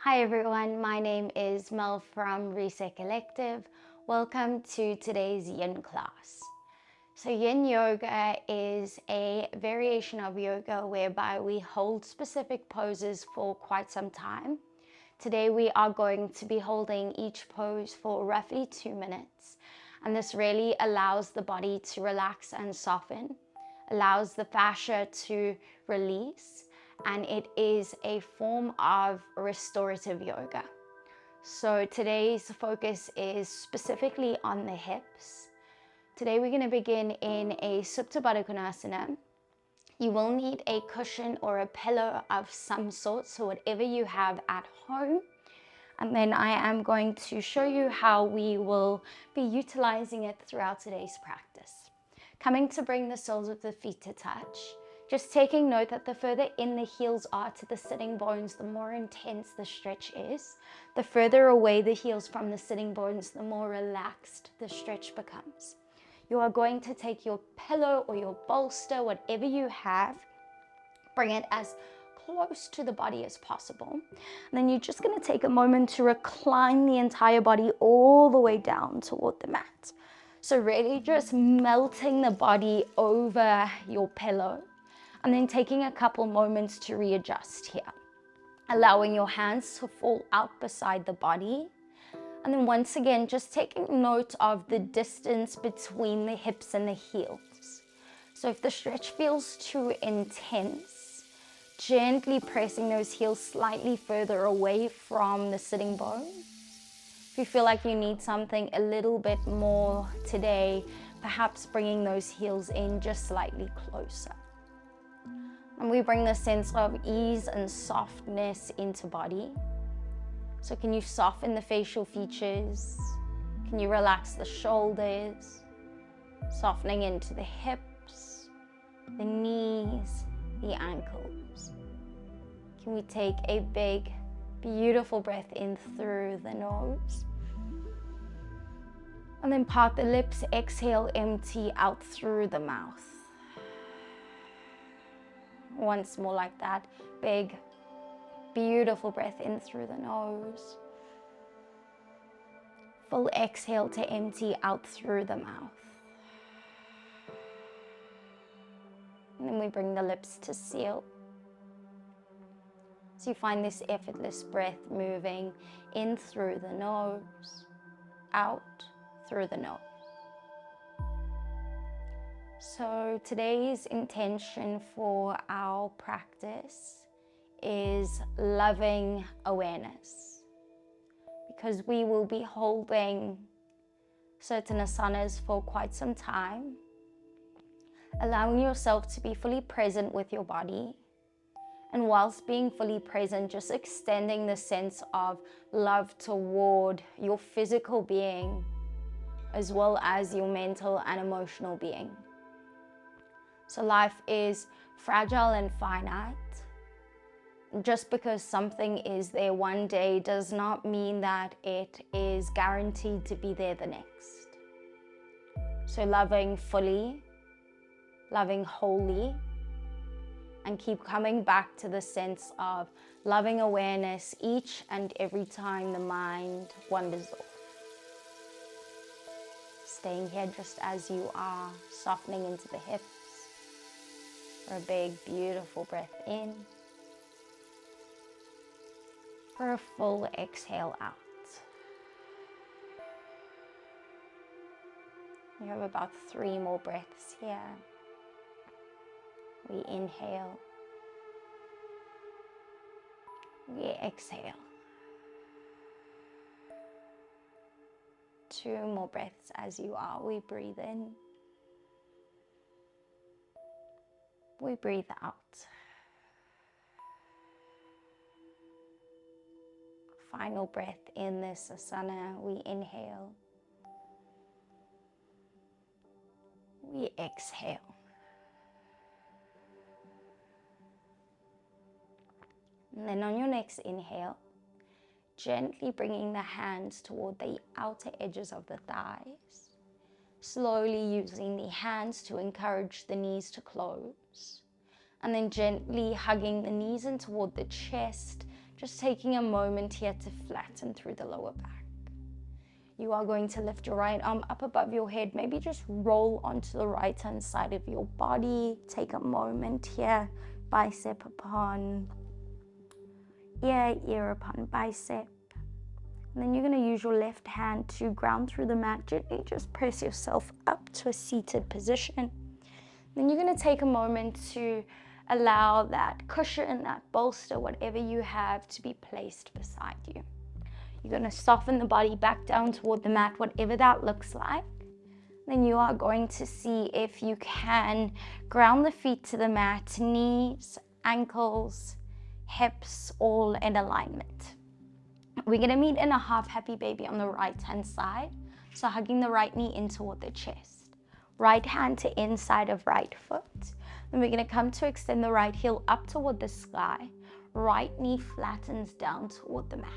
Hi everyone, my name is Mel from Reset Collective. Welcome to today's Yin class. So Yin Yoga is a variation of yoga whereby we hold specific poses for quite some time. Today we are going to be holding each pose for roughly 2 minutes, and this really allows the body to relax and soften, allows the fascia to release, and it is a form of restorative yoga. So today's focus is specifically on the hips. Today we're going to begin in a Supta Baddha Konasana. You will need a cushion or a pillow of some sort, so whatever you have at home. And then I am going to show you how we will be utilizing it throughout today's practice. Coming to bring the soles of the feet to touch. Just taking note that the further in the heels are to the sitting bones, the more intense the stretch is. The further away the heels from the sitting bones, the more relaxed the stretch becomes. You are going to take your pillow or your bolster, whatever you have, bring it as close to the body as possible. And then you're just going to take a moment to recline the entire body all the way down toward the mat. So really just melting the body over your pillow, and then taking a couple moments to readjust here. Allowing your hands to fall out beside the body. And then once again, just taking note of the distance between the hips and the heels. So if the stretch feels too intense, gently pressing those heels slightly further away from the sitting bone. If you feel like you need something a little bit more today, perhaps bringing those heels in just slightly closer. And we bring the sense of ease and softness into body. So can you soften the facial features? Can you relax the shoulders? Softening into the hips, the knees, the ankles. Can we take a big, beautiful breath in through the nose? And then part the lips, exhale, empty out through the mouth. Once more like that, big, beautiful breath in through the nose. Full exhale to empty out through the mouth. And then we bring the lips to seal. So you find this effortless breath moving in through the nose, out through the nose. So today's intention for our practice is loving awareness, because we will be holding certain asanas for quite some time, allowing yourself to be fully present with your body, and whilst being fully present, just extending the sense of love toward your physical being as well as your mental and emotional being. So life is fragile and finite. Just because something is there one day does not mean that it is guaranteed to be there the next. So loving fully, loving wholly, and keep coming back to the sense of loving awareness each and every time the mind wanders off. Staying here just as you are, softening into the hips. For a big, beautiful breath in. For a full exhale out. You have about 3 more breaths here. We inhale. We exhale. 2 more breaths as you are. We breathe in. We breathe out. Final breath in this asana. We inhale. We exhale. And then on your next inhale, gently bringing the hands toward the outer edges of the thighs. Slowly using the hands to encourage the knees to close. And then gently hugging the knees in toward the chest, Just taking a moment here to flatten through the lower back. You are going to lift your right arm up above your head. Maybe just roll onto the right hand side of your body. Take a moment here, bicep upon ear, ear upon bicep. And then you're going to use your left hand to ground through the mat. Gently just press yourself up to a seated position. Then you're going to take a moment to allow that cushion, that bolster, whatever you have, to be placed beside you. You're going to soften the body back down toward the mat, whatever that looks like. Then you are going to see if you can ground the feet to the mat, knees, ankles, hips, all in alignment. We're going to meet in a half happy baby on the right hand side. So hugging the right knee in toward the chest. Right hand to inside of right foot. Then we're going to come to extend the right heel up toward the sky. Right knee flattens down toward the mat.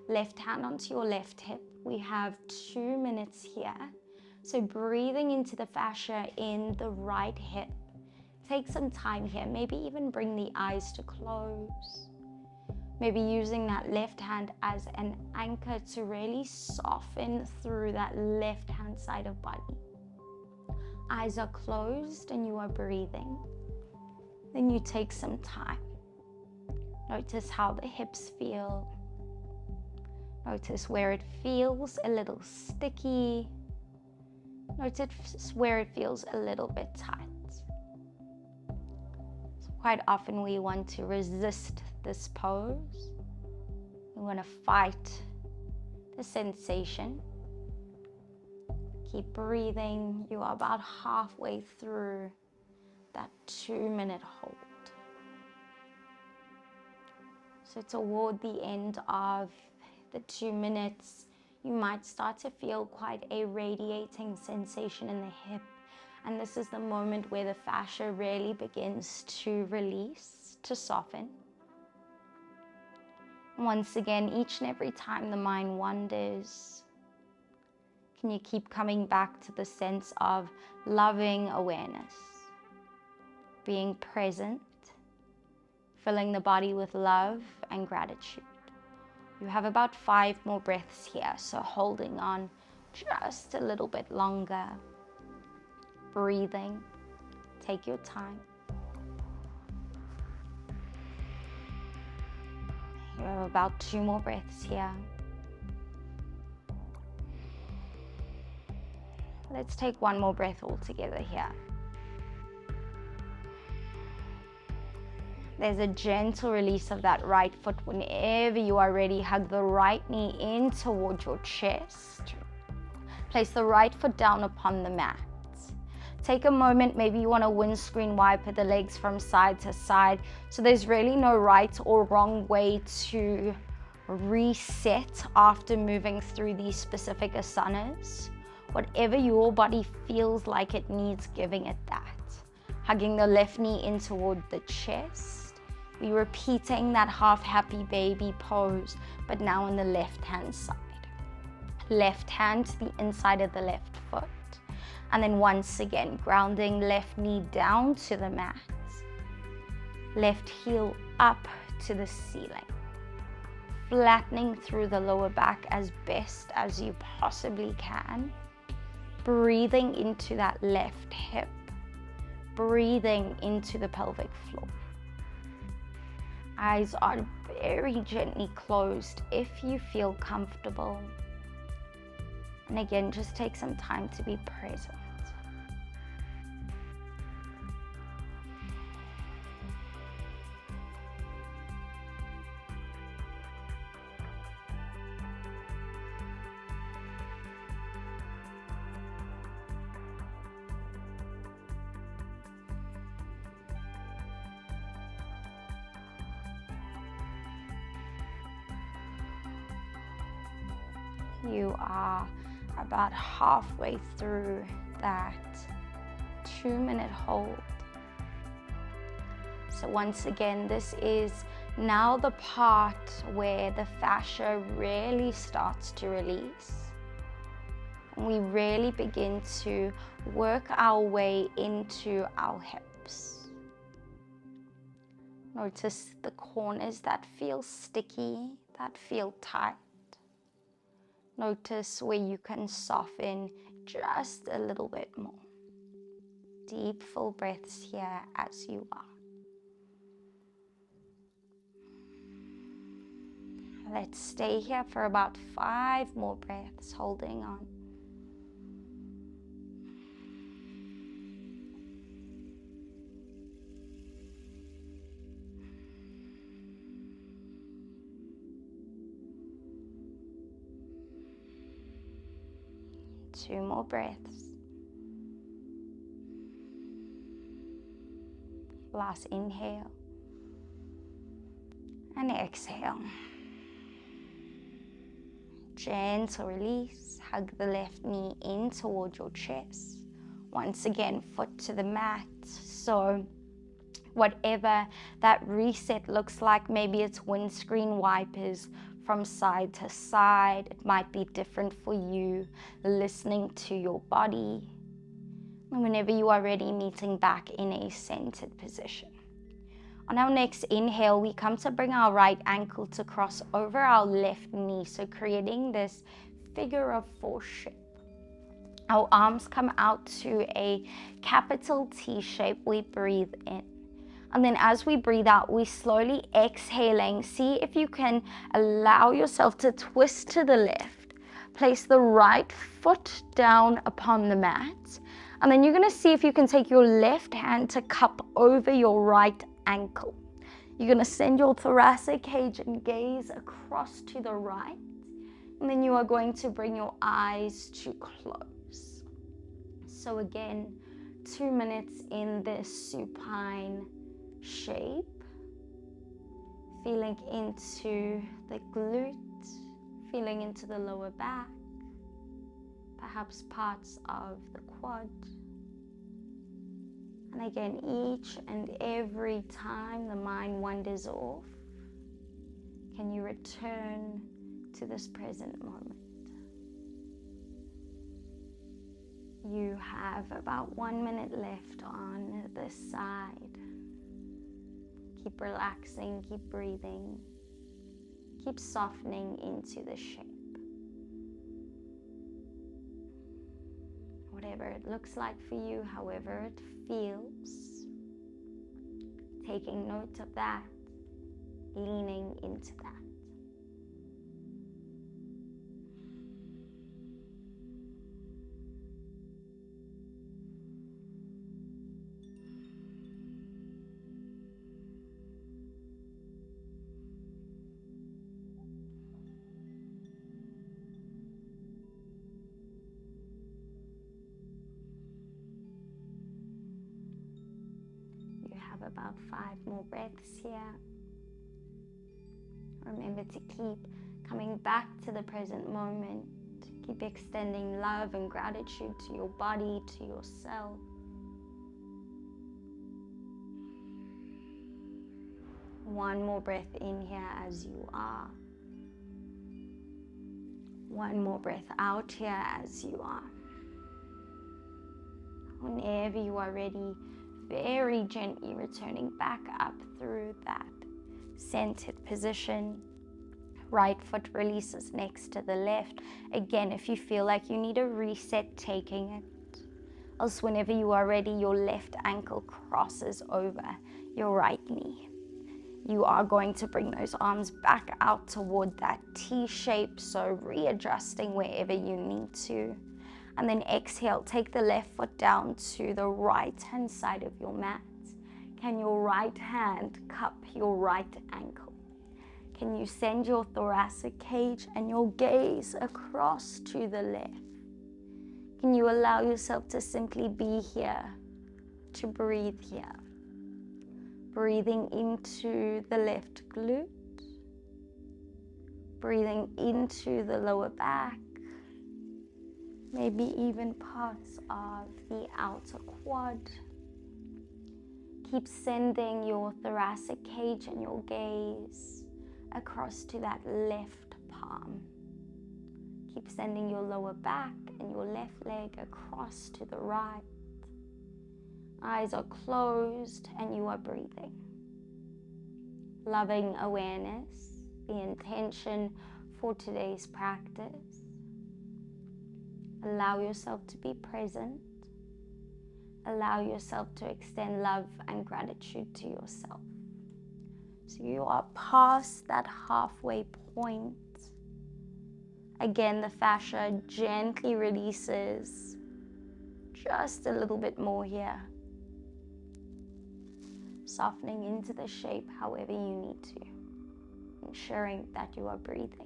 Left hand onto your left hip. We have 2 minutes here. So breathing into the fascia in the right hip. Take some time here. Maybe even bring the eyes to close. Maybe using that left hand as an anchor to really soften through that left hand side of body. Eyes are closed and you are breathing. Then you take some time. Notice how the hips feel. Notice where it feels a little sticky. Notice where it feels a little bit tight. So quite often we want to resist this pose. We want to fight the sensation. Keep breathing. You are about halfway through that 2-minute hold. So toward the end of the 2 minutes, you might start to feel quite a radiating sensation in the hip. And this is the moment where the fascia really begins to release, to soften. Once again, each and every time the mind wanders, can you keep coming back to the sense of loving awareness, being present, filling the body with love and gratitude. You have about 5 more breaths here, so holding on just a little bit longer. Breathing. Take your time. You have about 2 more breaths here. Let's take 1 more breath all together here. There's a gentle release of that right foot. Whenever you are ready, hug the right knee in towards your chest. Place the right foot down upon the mat. Take a moment, maybe you want to windscreen wiper the legs from side to side. So there's really no right or wrong way to reset after moving through these specific asanas. Whatever your body feels like it needs, giving it that. Hugging the left knee in toward the chest. We're repeating that half happy baby pose, but now on the left hand side. Left hand to the inside of the left foot. And then once again, grounding left knee down to the mat. Left heel up to the ceiling. Flattening through the lower back as best as you possibly can. Breathing into that left hip. Breathing into the pelvic floor. Eyes are very gently closed if you feel comfortable. And again, just take some time to be present. You are about halfway through that 2-minute hold. So once again, this is now the part where the fascia really starts to release. And we really begin to work our way into our hips. Notice the corners that feel sticky, that feel tight. Notice where you can soften just a little bit more. Deep, full breaths here as you are. Let's stay here for about 5 more breaths, holding on. Two more breaths. Last inhale and exhale. Gentle release. Hug the left knee in towards your chest. Once again, foot to the mat. So whatever that reset looks like, maybe it's windscreen wipers from side to side. It might be different for you, listening to your body. And whenever you are ready, meeting back in a centered position. On our next inhale, we come to bring our right ankle to cross over our left knee, so creating this figure of 4 shape. Our arms come out to a capital T shape. We breathe in. And then as we breathe out, we slowly exhaling. See if you can allow yourself to twist to the left. Place the right foot down upon the mat. And then you're going to see if you can take your left hand to cup over your right ankle. You're going to send your thoracic cage and gaze across to the right. And then you are going to bring your eyes to close. So again, 2 minutes in this supine shape. Feeling into the glute, feeling into the lower back, perhaps parts of the quad. And again, each and every time the mind wanders off, can you return to this present moment? You have about 1 minute left on this side. Keep relaxing, keep breathing, keep softening into the shape. Whatever it looks like for you, however it feels, taking note of that, leaning into that. About 5 more breaths here. Remember to keep coming back to the present moment. Keep extending love and gratitude to your body, to yourself. One more breath in here as you are. One more breath out here as you are. Whenever you are ready, very gently returning back up through that centered position. Right foot releases next to the left. Again, if you feel like you need a reset, taking it. Else, whenever you are ready, your left ankle crosses over your right knee. You are going to bring those arms back out toward that T shape, so readjusting wherever you need to. And then exhale, take the left foot down to the right hand side of your mat. Can your right hand cup your right ankle? Can you send your thoracic cage and your gaze across to the left? Can you allow yourself to simply be here, to breathe here? Breathing into the left glute, breathing into the lower back, maybe even parts of the outer quad. Keep sending your thoracic cage and your gaze across to that left palm. Keep sending your lower back and your left leg across to the right. Eyes are closed and you are breathing. loving awareness, the intention for today's practice. Allow yourself to be present. Allow yourself to extend love and gratitude to yourself. So you are past that halfway point. Again, the fascia gently releases just a little bit more here. Softening into the shape however you need to, ensuring that you are breathing.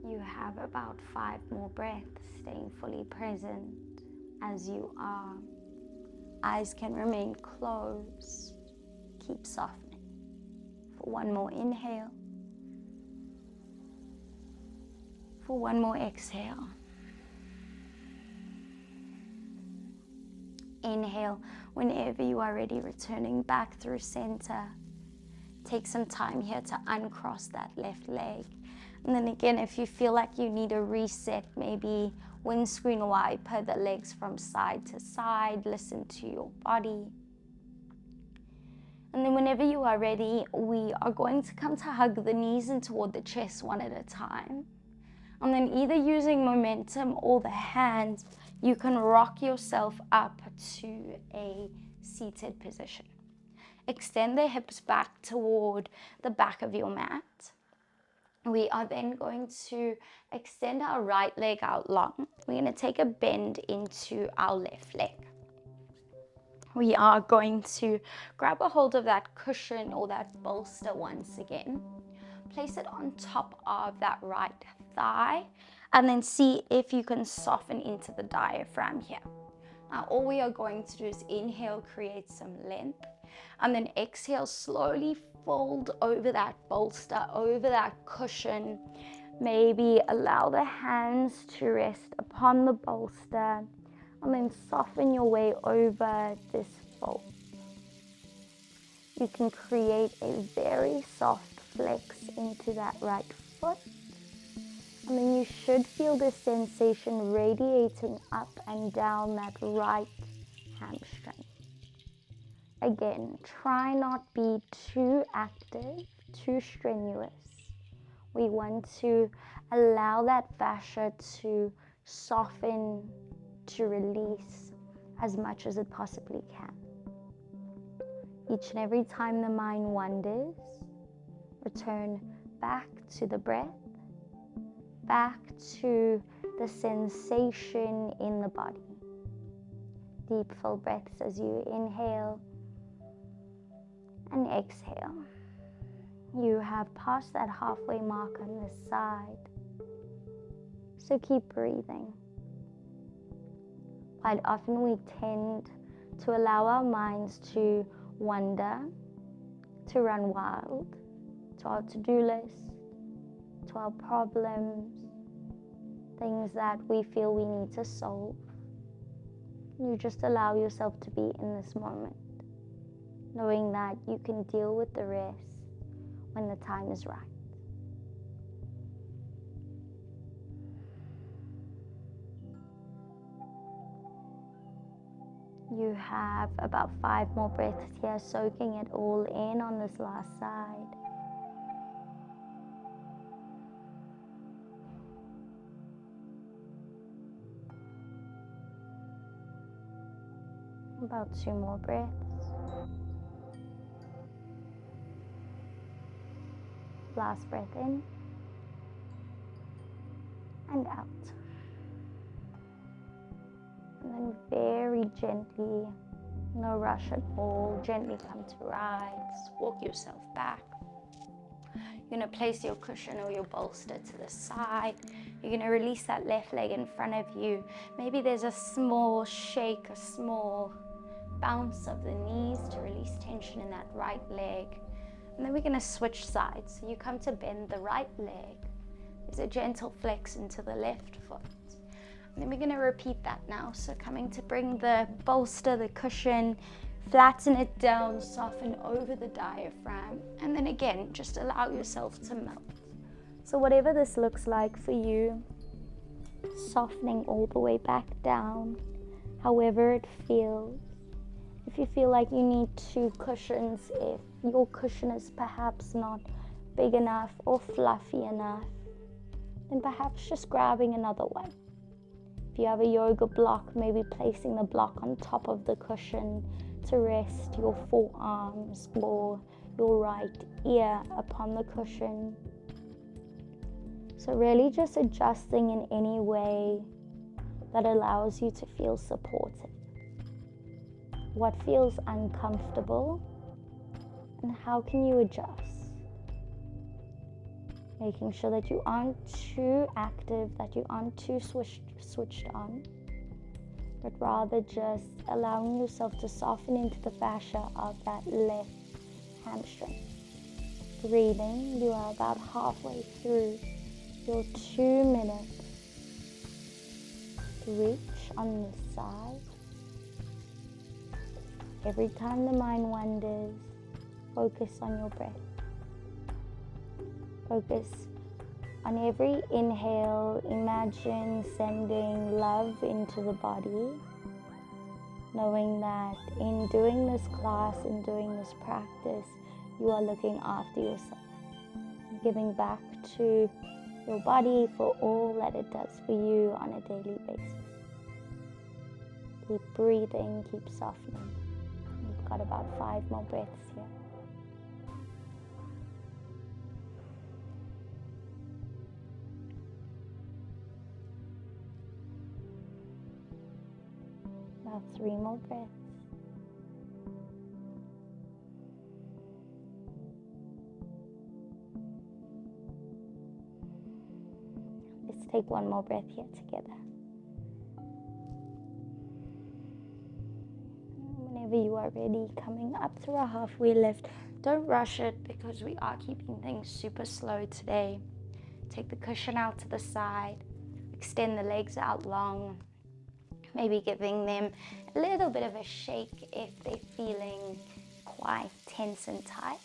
You have about 5 more breaths, staying fully present as you are. Eyes can remain closed. Keep softening. For one more inhale. For one more exhale. Inhale whenever you are ready, returning back through center. Take some time here to uncross that left leg. And then again, if you feel like you need a reset, maybe windscreen wiper the legs from side to side, listen to your body. And then whenever you are ready, we are going to come to hug the knees in toward the chest one at a time. And then either using momentum or the hands, you can rock yourself up to a seated position. Extend the hips back toward the back of your mat. We are then going to extend our right leg out long. We're going to take a bend into our left leg. We are going to grab a hold of that cushion or that bolster once again. Place it on top of that right thigh and then see if you can soften into the diaphragm here. Now all we are going to do is inhale, create some length, and then exhale, slowly fold over that bolster, over that cushion. Maybe allow the hands to rest upon the bolster and then soften your way over this fold. You can create a very soft flex into that right foot. And then you should feel this sensation radiating up and down that right hamstring. Again, try not be too active, too strenuous. We want to allow that fascia to soften, to release as much as it possibly can. Each and every time the mind wanders, return back to the breath, back to the sensation in the body. Deep full breaths as you inhale and exhale. You have passed that halfway mark on this side, so keep breathing. Quite often we tend to allow our minds to wander, to run wild, to our to-do list, to our problems, things that we feel we need to solve. You just allow yourself to be in this moment, knowing that you can deal with the rest when the time is right. You have about 5 more breaths here, soaking it all in on this last side. About 2 more breaths. Last breath in and out. And then very gently, no rush at all, gently come to rise, walk yourself back. You're going to place your cushion or your bolster to the side. You're going to release that left leg in front of you. Maybe there's a small shake, a small bounce of the knees to release tension in that right leg. And then we're going to switch sides. So you come to bend the right leg. There's a gentle flex into the left foot. Then we're going to repeat that now. So coming to bring the bolster, the cushion, flatten it down, soften over the diaphragm, and then again, just allow yourself to melt. So whatever this looks like for you, softening all the way back down, however it feels. If you feel like you need 2 cushions, if your cushion is perhaps not big enough or fluffy enough, then perhaps just grabbing another one. If you have a yoga block, maybe placing the block on top of the cushion to rest your forearms or your right ear upon the cushion. So really just adjusting in any way that allows you to feel supported. What feels uncomfortable and how can you adjust? Making sure that you aren't too active, that you aren't too switched on, but rather just allowing yourself to soften into the fascia of that left hamstring. Breathing, you are about halfway through your 2 minutes. Reach on this side. Every time the mind wanders, focus on your breath. Focus on every inhale. Imagine sending love into the body, knowing that in doing this class, in doing this practice, you are looking after yourself, giving back to your body for all that it does for you on a daily basis. Keep breathing, keep softening. We've got about 5 more breaths here. About 3 more breaths. Let's take 1 more breath here together. Whenever you are ready, coming up to our halfway lift, don't rush it because we are keeping things super slow today. Take the cushion out to the side, extend the legs out long, maybe giving them a little bit of a shake if they're feeling quite tense and tight.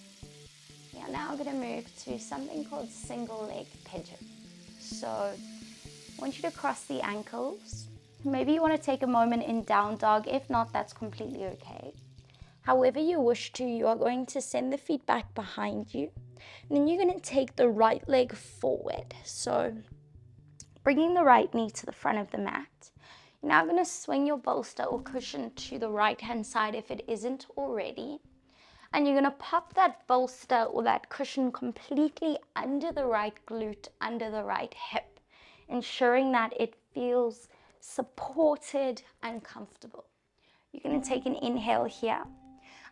We are now going to move to something called single leg pigeon. So I want you to cross the ankles. Maybe you want to take a moment in down dog. If not, that's completely okay. However you wish to, you are going to send the feet back behind you. And then you're going to take the right leg forward. So bringing the right knee to the front of the mat. You're now going to swing your bolster or cushion to the right-hand side if it isn't already. And you're going to pop that bolster or that cushion completely under the right glute, under the right hip, ensuring that it feels supported and comfortable. You're going to take an inhale here,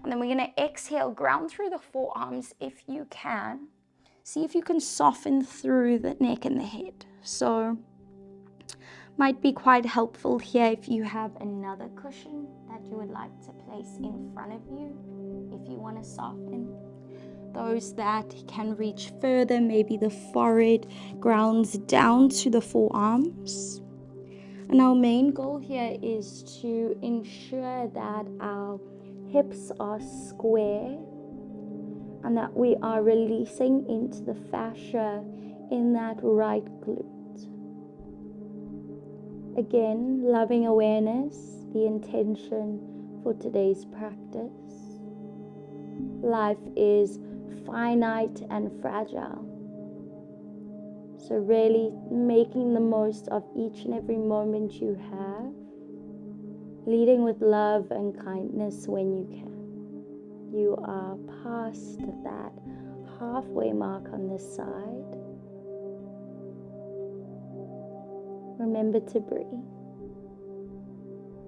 and then we're going to exhale, ground through the forearms if you can. See if you can soften through the neck and the head. So might be quite helpful here if you have another cushion that you would like to place in front of you if you want to soften. Those that can reach further, maybe the forehead grounds down to the forearms. And our main goal here is to ensure that our hips are square and that we are releasing into the fascia in that right glute. Again, loving awareness, the intention for today's practice. Life is finite and fragile. So really making the most of each and every moment you have, leading with love and kindness when you can. You are past that halfway mark on this side. Remember to breathe.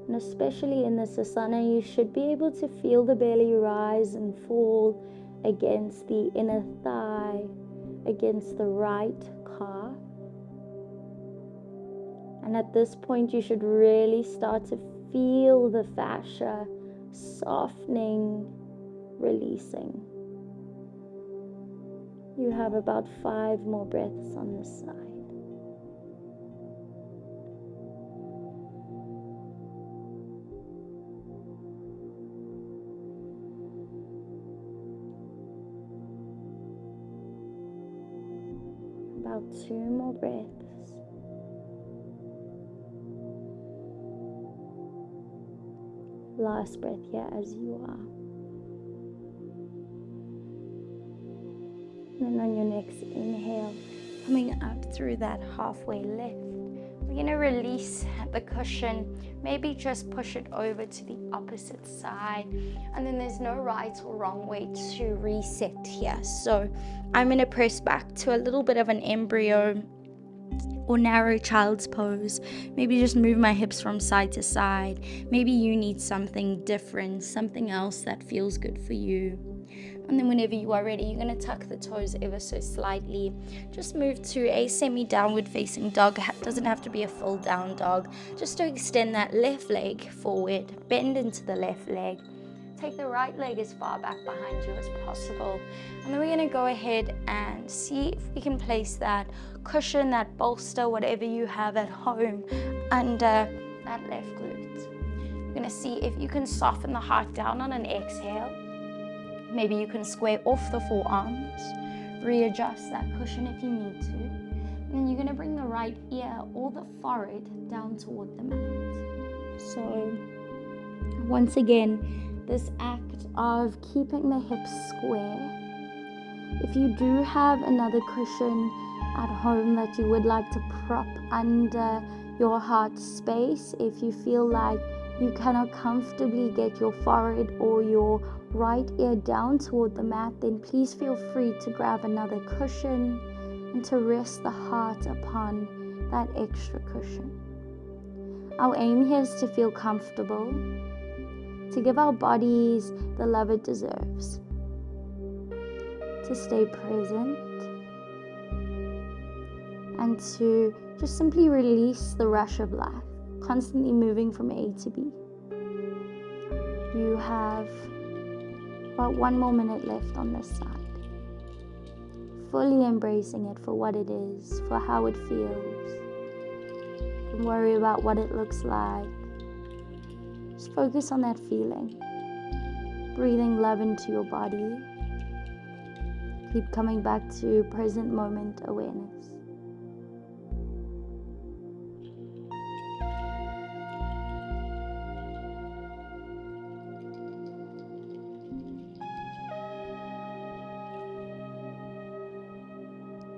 And especially in this asana, you should be able to feel the belly rise and fall against the inner thigh, against the right calf. And at this point, you should really start to feel the fascia softening, releasing. You have about 5 more breaths on this side. About 2 more breaths. Last breath here as you are. And then on your next inhale, coming up through that halfway lift, we're going to release the cushion, maybe just push it over to the opposite side. And then there's no right or wrong way to reset here. So I'm going to press back to a little bit of an embryo or narrow child's pose. Maybe just move my hips from side to side. Maybe you need something different, something else that feels good for you. And then whenever you are ready, you're going to tuck the toes ever so slightly. Just move to a semi-downward facing dog. It doesn't have to be a full down dog. Just to extend that left leg forward, bend into the left leg. Take the right leg as far back behind you as possible. And then we're going to go ahead and see if we can place that cushion, that bolster, whatever you have at home, under that left glute. You're going to see if you can soften the heart down on an exhale. Maybe you can square off the forearms, readjust that cushion if you need to. And then you're going to bring the right ear or the forehead down toward the mat. So once again, this act of keeping the hips square. If you do have another cushion at home that you would like to prop under your heart space, if you feel like you cannot comfortably get your forehead or your right ear down toward the mat, then please feel free to grab another cushion and to rest the heart upon that extra cushion. Our aim here is to feel comfortable, to give our bodies the love it deserves, to stay present, and to just simply release the rush of life, constantly moving from A to B. You have about 1 more minute left on this side. Fully embracing it for what it is, for how it feels. Don't worry about what it looks like. Just focus on that feeling. Breathing love into your body. Keep coming back to present moment awareness.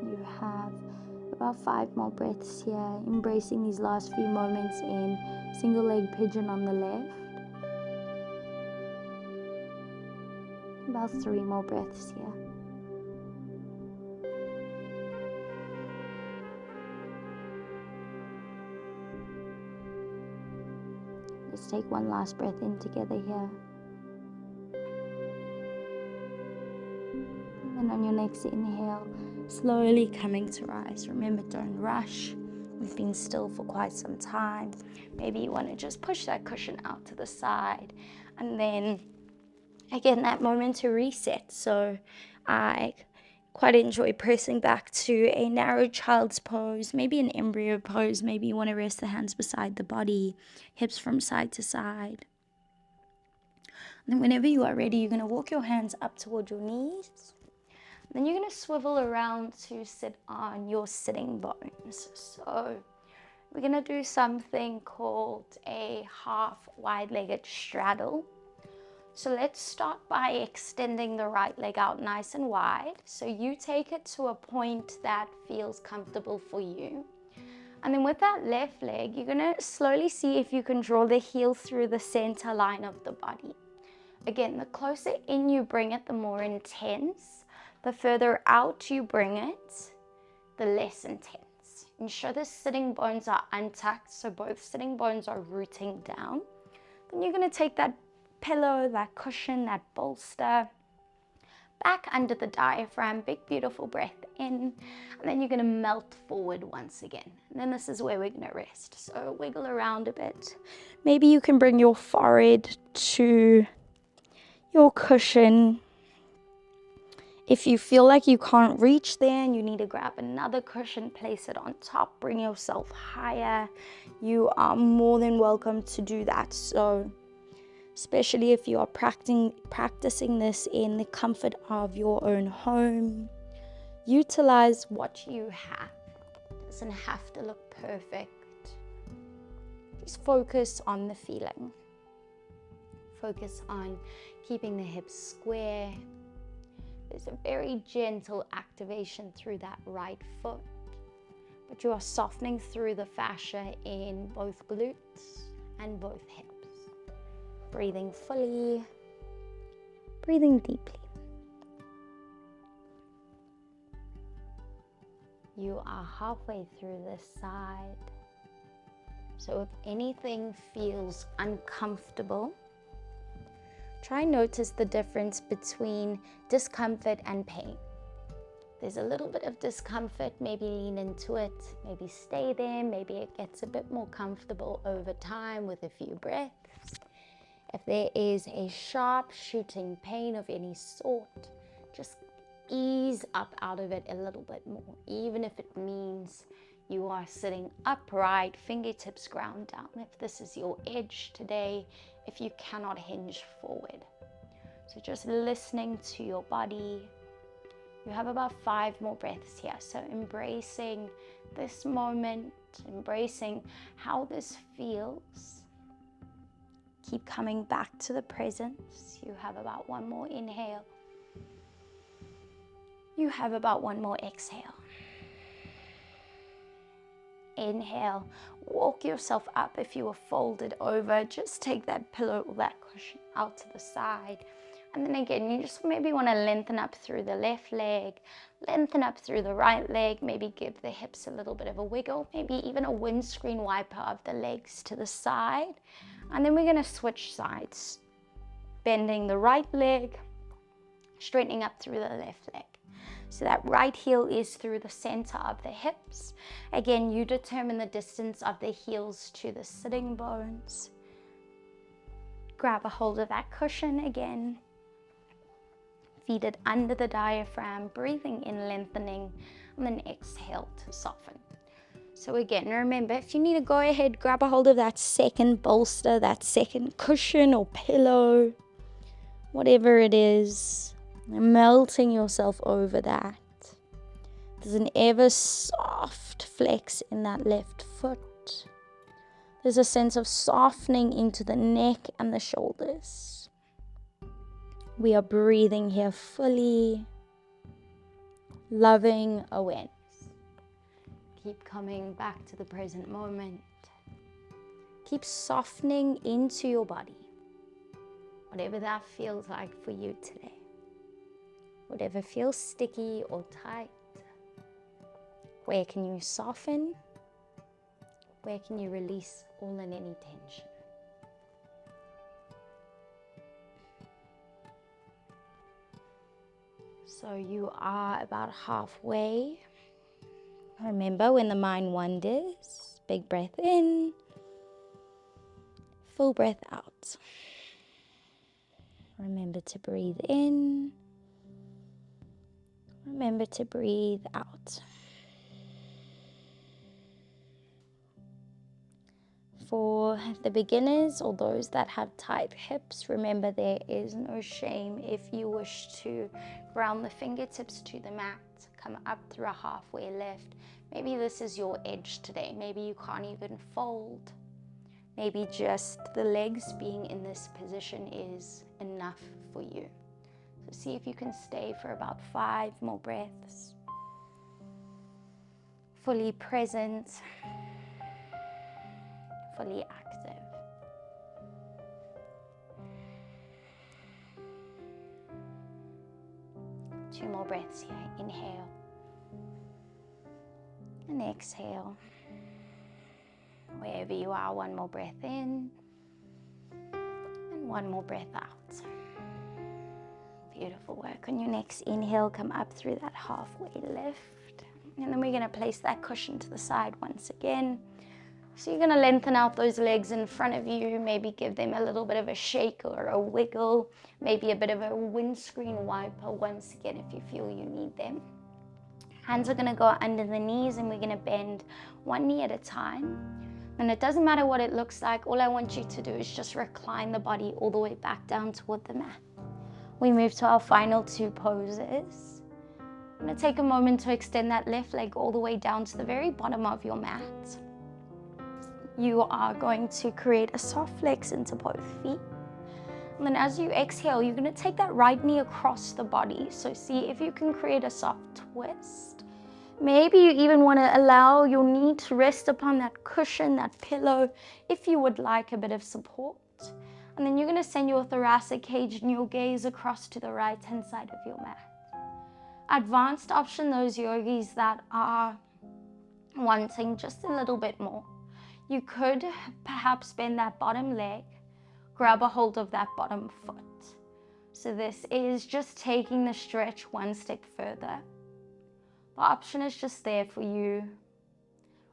You have about 5 more breaths here, embracing these last few moments in single leg pigeon on the left. About 3 more breaths here. Let's take one last breath in together here. And then on your next inhale, slowly coming to rise. Remember, don't rush. We've been still for quite some time. Maybe you want to just push that cushion out to the side. And then, again, that moment to reset. So I quite enjoy pressing back to a narrow child's pose, maybe an embryo pose. Maybe you want to rest the hands beside the body, hips from side to side. And then whenever you are ready, you're going to walk your hands up toward your knees. Then you're going to swivel around to sit on your sitting bones. So we're going to do something called a half wide-legged straddle. So let's start by extending the right leg out nice and wide. So you take it to a point that feels comfortable for you. And then with that left leg, you're going to slowly see if you can draw the heel through the center line of the body. Again, the closer in you bring it, the more intense. The further out you bring it, the less intense. Ensure the sitting bones are untucked, so both sitting bones are rooting down. Then you're going to take that pillow, that cushion, that bolster back under the diaphragm. Big, beautiful breath in. And then you're going to melt forward once again. And then this is where we're going to rest. So wiggle around a bit. Maybe you can bring your forehead to your cushion. If you feel like you can't reach there and you need to grab another cushion, place it on top, bring yourself higher, you are more than welcome to do that. So especially if you are practicing this in the comfort of your own home, Utilize what you have. It doesn't have to look perfect. Just focus on the feeling. Focus on keeping the hips square. There's a very gentle activation through that right foot, but you are softening through the fascia in both glutes and both hips. Breathing fully, breathing deeply. You are halfway through this side. So if anything feels uncomfortable, try and notice the difference between discomfort and pain. There's a little bit of discomfort, maybe lean into it, maybe stay there, maybe it gets a bit more comfortable over time with a few breaths. If there is a sharp shooting pain of any sort, just ease up out of it a little bit more, even if it means you are sitting upright, fingertips ground down. If this is your edge today, if you cannot hinge forward. So just listening to your body. You have about 5 more breaths here. So embracing this moment, embracing how this feels. Keep coming back to the presence. You have about 1 more inhale. You have about 1 more exhale. Inhale, walk yourself up. If you were folded over, just take that pillow or that cushion out to the side. And then again, you just maybe want to lengthen up through the left leg, lengthen up through the right leg, maybe give the hips a little bit of a wiggle, maybe even a windscreen wiper of the legs to the side. And then we're going to switch sides, bending the right leg, straightening up through the left leg. So that right heel is through the center of the hips. Again, you determine the distance of the heels to the sitting bones. Grab a hold of that cushion again. Feed it under the diaphragm, breathing in, lengthening, and then exhale to soften. So again, remember, if you need to go ahead, grab a hold of that second bolster, that second cushion or pillow, whatever it is. Melting yourself over that. There's an ever soft flex in that left foot. There's a sense of softening into the neck and the shoulders. We are breathing here fully, loving awareness. Keep coming back to the present moment. Keep softening into your body, whatever that feels like for you today. Whatever feels sticky or tight, where can you soften? Where can you release all and any tension? So you are about halfway. Remember, when the mind wanders, big breath in, full breath out. Remember to breathe in. Remember to breathe out. For the beginners or those that have tight hips, remember there is no shame if you wish to ground the fingertips to the mat, come up through a halfway lift. Maybe this is your edge today. Maybe you can't even fold. Maybe just the legs being in this position is enough for you. So see if you can stay for about 5 more breaths. Fully present, fully active. Two more breaths here. Inhale and exhale. Wherever you are, 1 more breath in and 1 more breath out. Beautiful work. On your next inhale, come up through that halfway lift. And then we're going to place that cushion to the side once again. So you're going to lengthen out those legs in front of you, maybe give them a little bit of a shake or a wiggle, maybe a bit of a windscreen wiper once again if you feel you need them. Hands are going to go under the knees and we're going to bend 1 knee at a time. And it doesn't matter what it looks like. All I want you to do is just recline the body all the way back down toward the mat. We move to our final 2 poses. I'm going to take a moment to extend that left leg all the way down to the very bottom of your mat. You are going to create a soft flex into both feet. And then as you exhale, you're going to take that right knee across the body. So see if you can create a soft twist. Maybe you even want to allow your knee to rest upon that cushion, that pillow, if you would like a bit of support. And then you're going to send your thoracic cage and your gaze across to the right-hand side of your mat. Advanced option, those yogis that are wanting just a little bit more. You could perhaps bend that bottom leg, grab a hold of that bottom foot. So this is just taking the stretch one step further. The option is just there for you.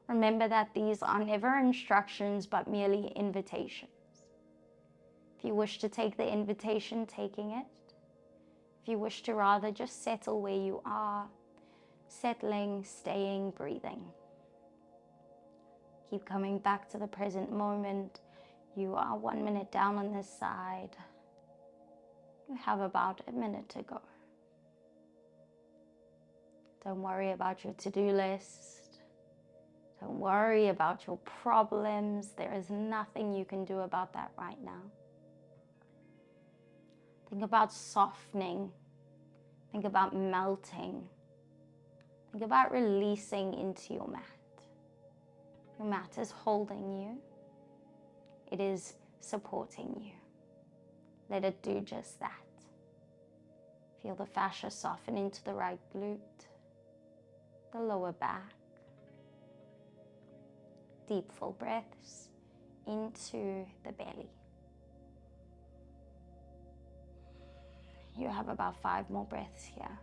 Remember that these are never instructions, but merely invitations. If you wish to take the invitation, taking it. If you wish to rather just settle where you are, settling, staying, breathing. Keep coming back to the present moment. You are 1 minute down on this side. You have about a minute to go. Don't worry about your to-do list. Don't worry about your problems. There is nothing you can do about that right now. Think about softening. Think about melting. Think about releasing into your mat. Your mat is holding you. It is supporting you. Let it do just that. Feel the fascia soften into the right glute, the lower back. Deep full breaths into the belly. You have about 5 more breaths here.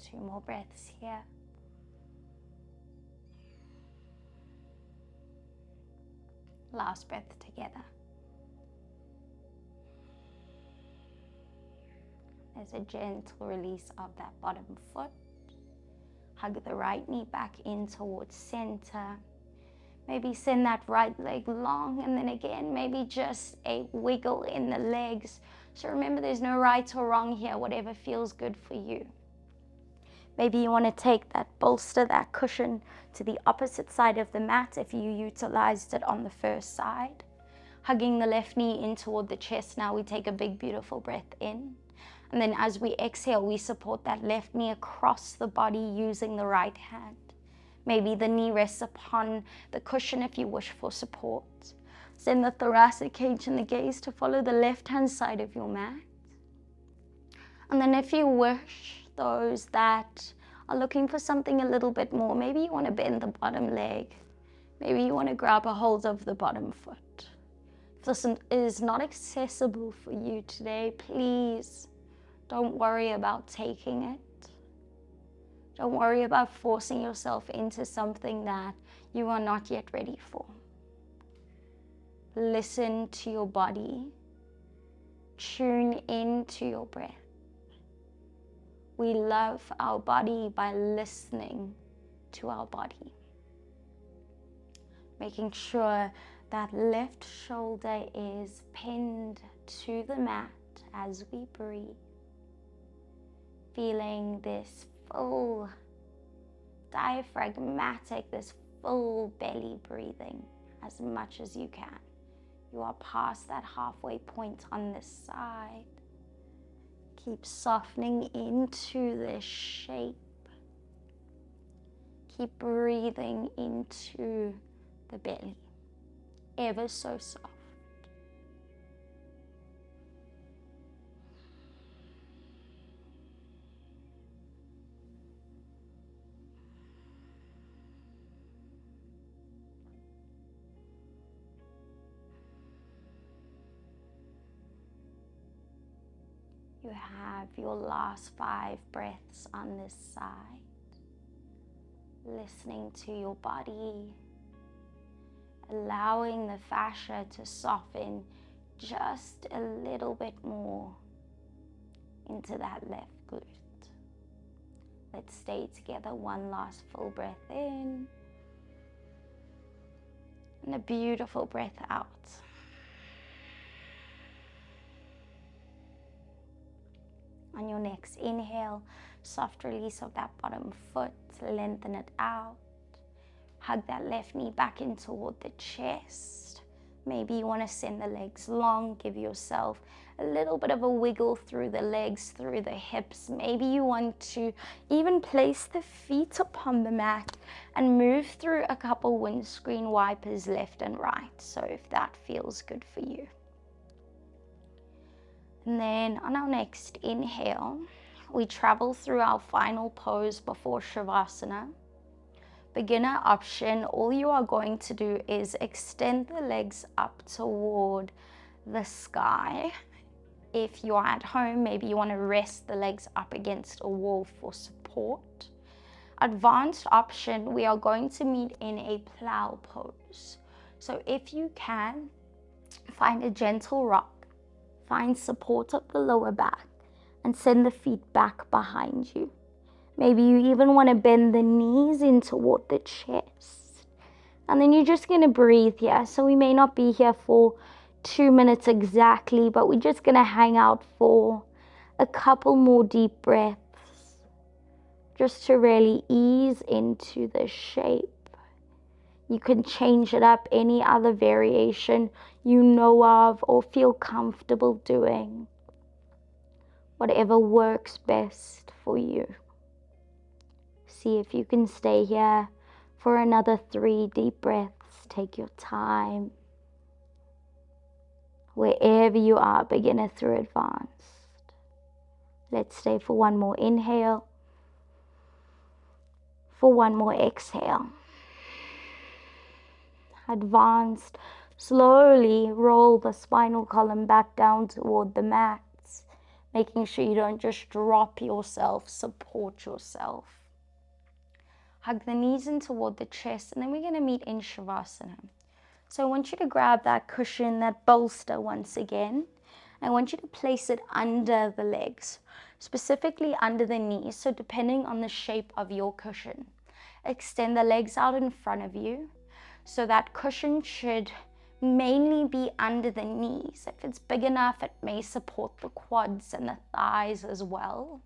Two more breaths here. Last breath together. There's a gentle release of that bottom foot. Hug the right knee back in towards center. Maybe send that right leg long, and then again, maybe just a wiggle in the legs. So remember, there's no right or wrong here, whatever feels good for you. Maybe you want to take that bolster, that cushion, to the opposite side of the mat if you utilized it on the first side. Hugging the left knee in toward the chest. Now we take a big, beautiful breath in. And then as we exhale, we support that left knee across the body using the right hand. Maybe the knee rests upon the cushion if you wish for support. Send the thoracic cage and the gaze to follow the left-hand side of your mat. And then if you wish, those that are looking for something a little bit more, maybe you want to bend the bottom leg. Maybe you want to grab a hold of the bottom foot. If this is not accessible for you today, please don't worry about taking it. Don't worry about forcing yourself into something that you are not yet ready for. Listen to your body. Tune into your breath. We love our body by listening to our body. Making sure that left shoulder is pinned to the mat as we breathe. Feeling this full diaphragmatic, this full belly breathing as much as you can. You are past that halfway point on this side. Keep softening into this shape. Keep breathing into the belly, ever so soft. You have your last 5 breaths on this side. Listening to your body, allowing the fascia to soften just a little bit more into that left glute. Let's stay together. One last full breath in. And a beautiful breath out. On your next inhale, soft release of that bottom foot, lengthen it out. Hug that left knee back in toward the chest. Maybe you want to send the legs long, give yourself a little bit of a wiggle through the legs, through the hips. Maybe you want to even place the feet upon the mat and move through a couple windscreen wipers left and right. So if that feels good for you. And then on our next inhale, we travel through our final pose before Shavasana. Beginner option, all you are going to do is extend the legs up toward the sky. If you're at home, maybe you want to rest the legs up against a wall for support. Advanced option, we are going to meet in a plow pose. So if you can, find a gentle rock. Find support of the lower back and send the feet back behind you. Maybe you even want to bend the knees in toward the chest. And then you're just going to breathe here. So we may not be here for 2 minutes exactly, but we're just going to hang out for a couple more deep breaths just to really ease into the shape. You can change it up, any other variation you know of or feel comfortable doing. Whatever works best for you. See if you can stay here for another 3 deep breaths. Take your time. Wherever you are, beginner through advanced. Let's stay for one more inhale. For one more exhale. Advanced, slowly roll the spinal column back down toward the mats, making sure you don't just drop yourself, support yourself. Hug the knees in toward the chest, and then we're going to meet in Shavasana. So I want you to grab that cushion, that bolster once again. I want you to place it under the legs, specifically under the knees, so depending on the shape of your cushion. Extend the legs out in front of you. So that cushion should mainly be under the knees. If it's big enough, it may support the quads and the thighs as well.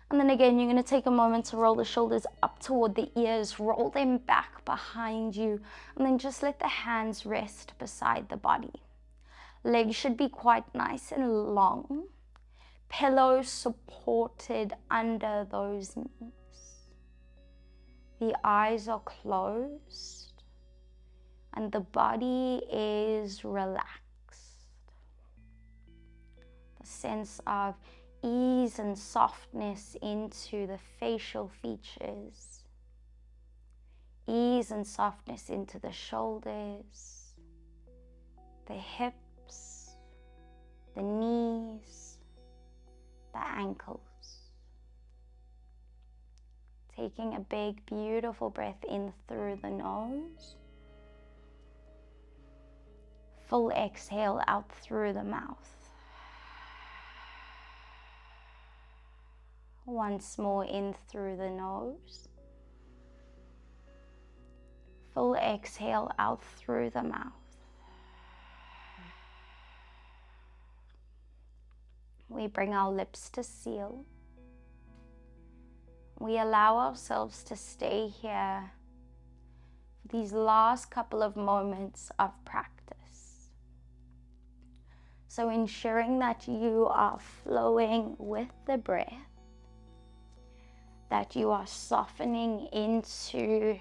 And then again, you're going to take a moment to roll the shoulders up toward the ears, roll them back behind you, and then just let the hands rest beside the body. Legs should be quite nice and long. Pillows supported under those knees. The eyes are closed. And the body is relaxed. The sense of ease and softness into the facial features. Ease and softness into the shoulders, the hips, the knees, the ankles. Taking a big, beautiful breath in through the nose. Full exhale out through the mouth. Once more in through the nose. Full exhale out through the mouth. We bring our lips to seal. We allow ourselves to stay here for these last couple of moments of practice. So ensuring that you are flowing with the breath, that you are softening into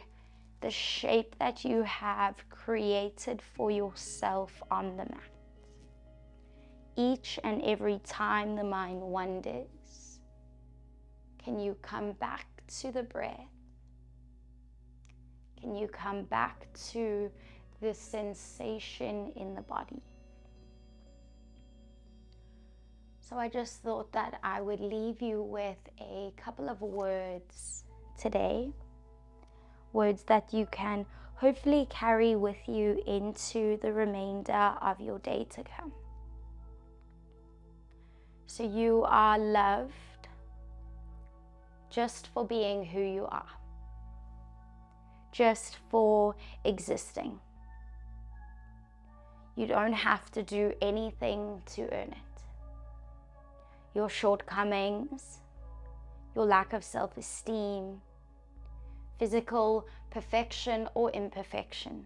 the shape that you have created for yourself on the mat. Each and every time the mind wanders, can you come back to the breath? Can you come back to the sensation in the body? So I just thought that I would leave you with a couple of words today. Words that you can hopefully carry with you into the remainder of your day to come. So you are loved just for being who you are, just for existing. You don't have to do anything to earn it. Your shortcomings, your lack of self-esteem, physical perfection or imperfection,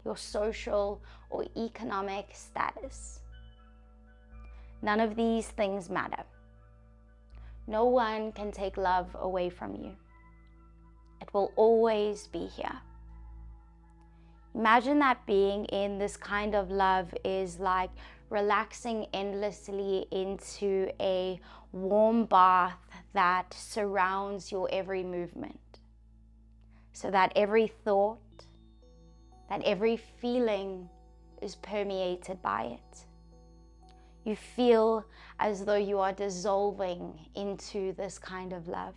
your social or economic status. None of these things matter. No one can take love away from you. It will always be here. Imagine that being in this kind of love is like relaxing endlessly into a warm bath that surrounds your every movement, so that every thought, that every feeling is permeated by it. You feel as though you are dissolving into this kind of love.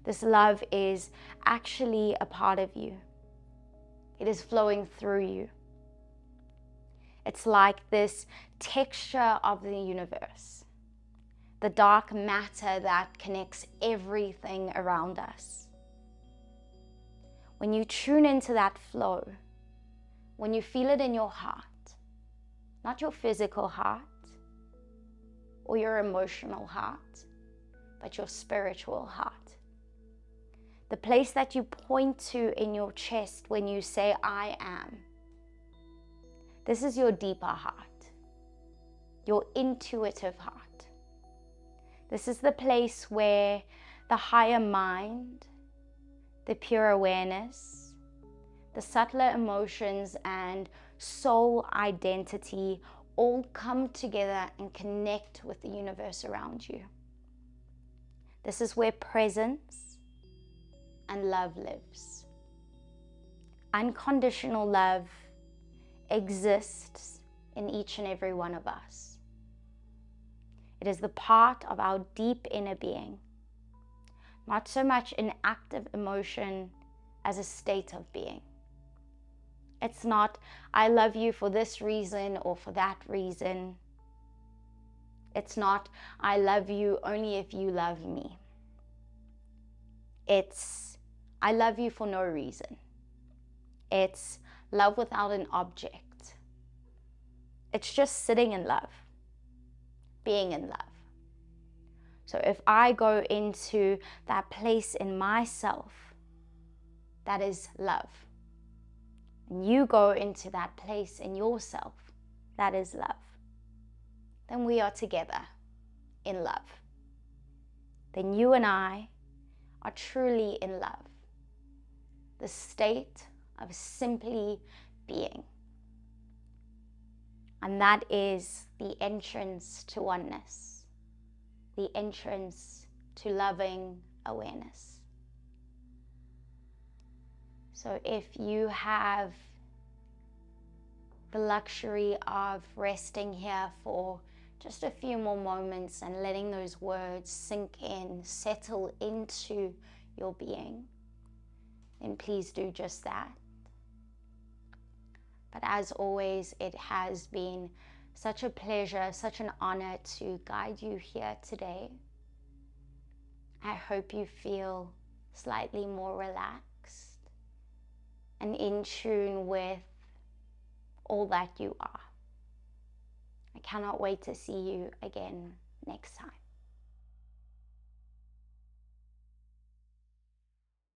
This love is actually a part of you. It is flowing through you. It's like this texture of the universe, the dark matter that connects everything around us. When you tune into that flow, when you feel it in your heart, not your physical heart or your emotional heart, but your spiritual heart. The place that you point to in your chest when you say, I am. This is your deeper heart, your intuitive heart. This is the place where the higher mind, the pure awareness, the subtler emotions and soul identity all come together and connect with the universe around you. This is where presence and love lives. Unconditional love exists in each and every one of us. It is the part of our deep inner being, not so much an active emotion as a state of being. It's not, I love you for this reason or for that reason. It's not, I love you only if you love me. It's, I love you for no reason. It's love without an object. It's just sitting in love, being in love. So if I go into that place in myself, that is love. And you go into that place in yourself, that is love. Then we are together in love. Then you and I are truly in love. The state of simply being. And that is the entrance to oneness, the entrance to loving awareness. So if you have the luxury of resting here for just a few more moments and letting those words sink in, settle into your being, then please do just that. But as always, it has been such a pleasure, such an honor to guide you here today. I hope you feel slightly more relaxed and in tune with all that you are. I cannot wait to see you again next time.